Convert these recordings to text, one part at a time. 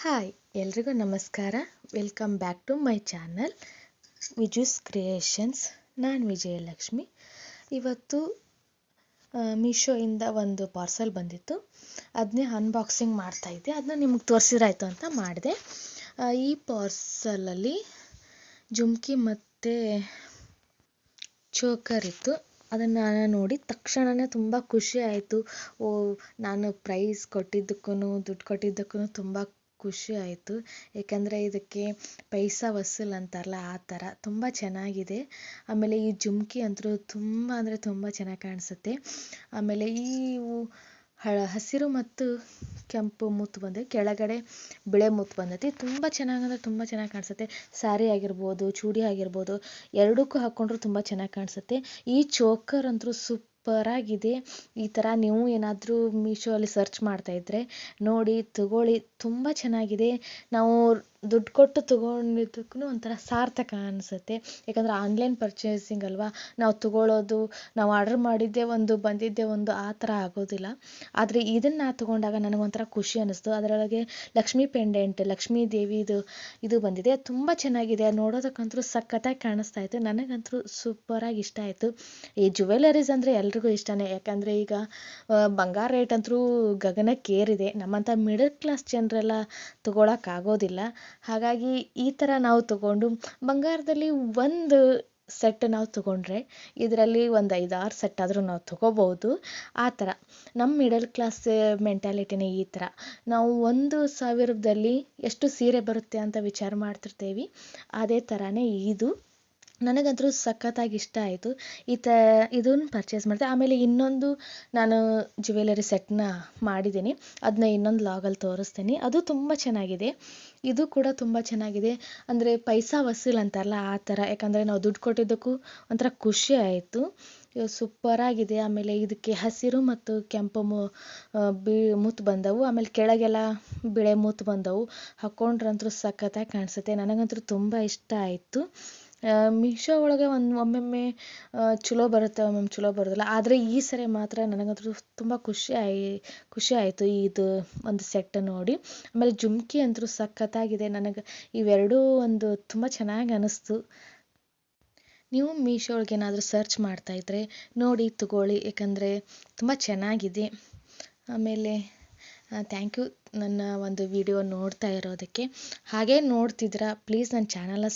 Hi ಎಲ್ರಿಗೂ ನಮಸ್ಕಾರ. Welcome back to my channel Viju's creations. ನಾನು ವಿಜಯಲಕ್ಷ್ಮಿ. ಇವತ್ತು ಮೀಶೋಯಿಂದ ಒಂದು ಪಾರ್ಸಲ್ ಬಂದಿತ್ತು, ಅದನ್ನೇ ಅನ್ಬಾಕ್ಸಿಂಗ್ ಮಾಡ್ತಾಯಿದ್ದೆ. ಅದನ್ನ ನಿಮಗೆ ತೋರಿಸಿದ್ರಾಯ್ತು ಅಂತ ಮಾಡಿದೆ. ಈ ಪಾರ್ಸಲಲ್ಲಿ ಜುಮ್ಕಿ ಮತ್ತು ಚೋಕರ್ ಇತ್ತು. ಅದನ್ನು ನೋಡಿ ತಕ್ಷಣವೇ ತುಂಬ ಖುಷಿ ಆಯಿತು. ನಾನು ಪ್ರೈಸ್ ಕೊಟ್ಟಿದ್ದಕ್ಕೂ ದುಡ್ಡು ಕೊಟ್ಟಿದ್ದಕ್ಕೂ ತುಂಬ ಖುಷಿ ಆಯಿತು. ಏಕೆಂದರೆ ಇದಕ್ಕೆ ಪೈಸಾ ವಸೂಲ್ ಅಂತಾರಲ್ಲ, ಆ ಥರ ತುಂಬ ಚೆನ್ನಾಗಿದೆ. ಆಮೇಲೆ ಈ ಜುಮ್ಕಿ ಅಂತೂ ತುಂಬ ಅಂದರೆ ತುಂಬ ಚೆನ್ನಾಗಿ ಕಾಣಿಸುತ್ತೆ. ಆಮೇಲೆ ಈ ಹಸಿರು ಮತ್ತು ಕೆಂಪು ಮುತ್ತು ಬಂದಿದೆ, ಕೆಳಗಡೆ ಬಿಳೆ ಮುತ್ತು ಬಂದೈತಿ. ತುಂಬ ಚೆನ್ನಾಗಂದ್ರೆ ತುಂಬ ಚೆನ್ನಾಗಿ ಕಾಣಿಸುತ್ತೆ. ಸ್ಯಾರಿ ಆಗಿರ್ಬೋದು, ಚೂಡಿ ಆಗಿರ್ಬೋದು, ಎರಡಕ್ಕೂ ಹಾಕ್ಕೊಂಡ್ರೂ ತುಂಬ ಚೆನ್ನಾಗಿ ಕಾಣಿಸುತ್ತೆ. ಈ ಚೋಕರ್ ಅಂತೂ ಸೂಪರಾಗಿದೆ. ಈ ಥರ ನೀವು ಏನಾದರೂ ಮೀಶೋ ಅಲ್ಲಿ ಸರ್ಚ್ ಮಾಡ್ತಾಯಿದ್ರೆ ನೋಡಿ ತಗೊಳ್ಳಿ, ತುಂಬ ಚೆನ್ನಾಗಿದೆ. ನಾವು ದುಡ್ಡು ಕೊಟ್ಟು ತೊಗೊಂಡಿದ್ದಕ್ಕೂ ಒಂಥರ ಸಾರ್ಥಕ ಅನಿಸುತ್ತೆ. ಯಾಕಂದರೆ ಆನ್ಲೈನ್ ಪರ್ಚೇಸಿಂಗ್ ಅಲ್ವಾ, ನಾವು ತೊಗೊಳ್ಳೋದು, ನಾವು ಆರ್ಡರ್ ಮಾಡಿದ್ದೇ ಒಂದು ಬಂದಿದ್ದೇ ಒಂದು, ಆ ಥರ ಆಗೋದಿಲ್ಲ. ಆದರೆ ಇದನ್ನು ತೊಗೊಂಡಾಗ ನನಗೊಂಥರ ಖುಷಿ ಅನ್ನಿಸ್ತು. ಅದರೊಳಗೆ ಲಕ್ಷ್ಮೀ ಪೆಂಡೆಂಟ್, ಲಕ್ಷ್ಮೀ ದೇವಿದು ಇದು ಬಂದಿದೆ. ತುಂಬ ಚೆನ್ನಾಗಿದೆ. ನೋಡೋದಕ್ಕಂತೂ ಸಖತ್ತಾಗಿ ಕಾಣಿಸ್ತಾ ಇತ್ತು. ನನಗಂತೂ ಸೂಪರಾಗಿ ಇಷ್ಟ ಆಯಿತು. ಈ ಜ್ಯುವೆಲರೀಸ್ ಅಂದರೆ ಎಲ್ರಿಗೂ ಇಷ್ಟನೇ. ಯಾಕಂದರೆ ಈಗ ಬಂಗಾರ ರೇಟ್ ಅಂತೂ ಗಗನಕ್ಕೇರಿದೆ. ನಮ್ಮಂಥ ಮಿಡಲ್ ಕ್ಲಾಸ್ ಜನರೆಲ್ಲ ತೊಗೊಳಕ್ಕಾಗೋದಿಲ್ಲ. ಹಾಗಾಗಿ ಈ ಥರ ನಾವು ತೊಗೊಂಡು ಬಂಗಾರದಲ್ಲಿ ಒಂದು ಸೆಟ್ ನಾವು ತೊಗೊಂಡ್ರೆ ಇದರಲ್ಲಿ ಒಂದು 5-6 ಸೆಟ್ ಆದರೂ ನಾವು ತೊಗೋಬೋದು. ಆ ಥರ ನಮ್ಮ ಮಿಡಲ್ ಕ್ಲಾಸ್ ಮೆಂಟ್ಯಾಲಿಟಿನೇ ಈ ಥರ. ನಾವು 1,000ದಲ್ಲಿ ಎಷ್ಟು ಸೀರೆ ಬರುತ್ತೆ ಅಂತ ವಿಚಾರ ಮಾಡ್ತಿರ್ತೀವಿ. ಅದೇ ಥರನೇ ಇದು. ನನಗಂತೂ ಸಖತ್ತಾಗಿ ಇಷ್ಟ ಆಯಿತು. ಇದನ್ನು ಪರ್ಚೇಸ್ ಮಾಡಿದೆ. ಆಮೇಲೆ ಇನ್ನೊಂದು ನಾನು ಜ್ಯುವೆಲರಿ ಸೆಟ್ನ ಮಾಡಿದ್ದೀನಿ. ಅದನ್ನ ಇನ್ನೊಂದು ಲಾಗಲ್ಲಿ ತೋರಿಸ್ತೀನಿ. ಅದು ತುಂಬ ಚೆನ್ನಾಗಿದೆ. ಇದು ಕೂಡ ತುಂಬ ಚೆನ್ನಾಗಿದೆ. ಅಂದರೆ ಪೈಸಾ ವಸೂಲ್ ಅಂತಾರಲ್ಲ, ಆ ಥರ. ಯಾಕಂದರೆ ನಾವು ದುಡ್ಡು ಕೊಟ್ಟಿದ್ದಕ್ಕೂ ಒಂಥರ ಖುಷಿ ಆಯಿತು. ಸೂಪರಾಗಿದೆ. ಆಮೇಲೆ ಇದಕ್ಕೆ ಹಸಿರು ಮತ್ತು ಕೆಂಪು ಮುತ್ತು ಬಂದವು. ಆಮೇಲೆ ಕೆಳಗೆಲ್ಲ ಬಿಳೆ ಮುತ್ತು ಬಂದವು. ಹಾಕ್ಕೊಂಡ್ರಂತೂ ಸಖತ್ತಾಗಿ ಕಾಣಿಸುತ್ತೆ. ನನಗಂತೂ ತುಂಬ ಇಷ್ಟ ಆಯಿತು. ಮೀಶೋ ಒಳಗೆ ಒಮ್ಮೊಮ್ಮೆ ಚಲೋ ಬರುತ್ತೆ, ಒಮ್ಮೊಮ್ಮೆ ಚಲೋ ಬರೋದಿಲ್ಲ. ಆದರೆ ಈ ಸರಿ ಮಾತ್ರ ನನಗಂತೂ ತುಂಬ ಖುಷಿ ಆಯಿತು ಇದು ಒಂದು ಸೆಟ್ ನೋಡಿ. ಆಮೇಲೆ ಜುಮ್ಕಿ ಅಂತೂ ಸಖತ್ತಾಗಿದೆ. ನನಗೆ ಇವೆರಡೂ ಒಂದು ತುಂಬ ಚೆನ್ನಾಗಿ ಅನ್ನಿಸ್ತು. ನೀವು ಮೀಶೋ ಒಳಗೆ ಏನಾದರೂ ಸರ್ಚ್ ಮಾಡ್ತಾಯಿದ್ರೆ ನೋಡಿ ತಗೊಳ್ಳಿ, ಯಾಕಂದರೆ ತುಂಬ ಚೆನ್ನಾಗಿದೆ. ಆಮೇಲೆ ಥ್ಯಾಂಕ್ ಯು ನನ್ನ ಒಂದು ವಿಡಿಯೋ ನೋಡ್ತಾ ಇರೋದಕ್ಕೆ. ಹಾಗೇ ನೋಡ್ತಿದ್ದೀರಾ, ಪ್ಲೀಸ್ ನನ್ನ ಚಾನಲ್ನ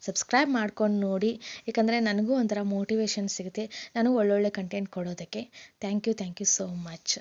ಸಬ್ಸ್ಕ್ರೈಬ್ ಮಾಡ್ಕೊಂಡು ನೋಡಿ. ಯಾಕಂದರೆ ನನಗೂ ಒಂಥರ ಮೋಟಿವೇಶನ್ ಸಿಗುತ್ತೆ, ನಾನು ಒಳ್ಳೊಳ್ಳೆ ಕಂಟೆಂಟ್ ಕೊಡೋದಕ್ಕೆ. Thank you so much.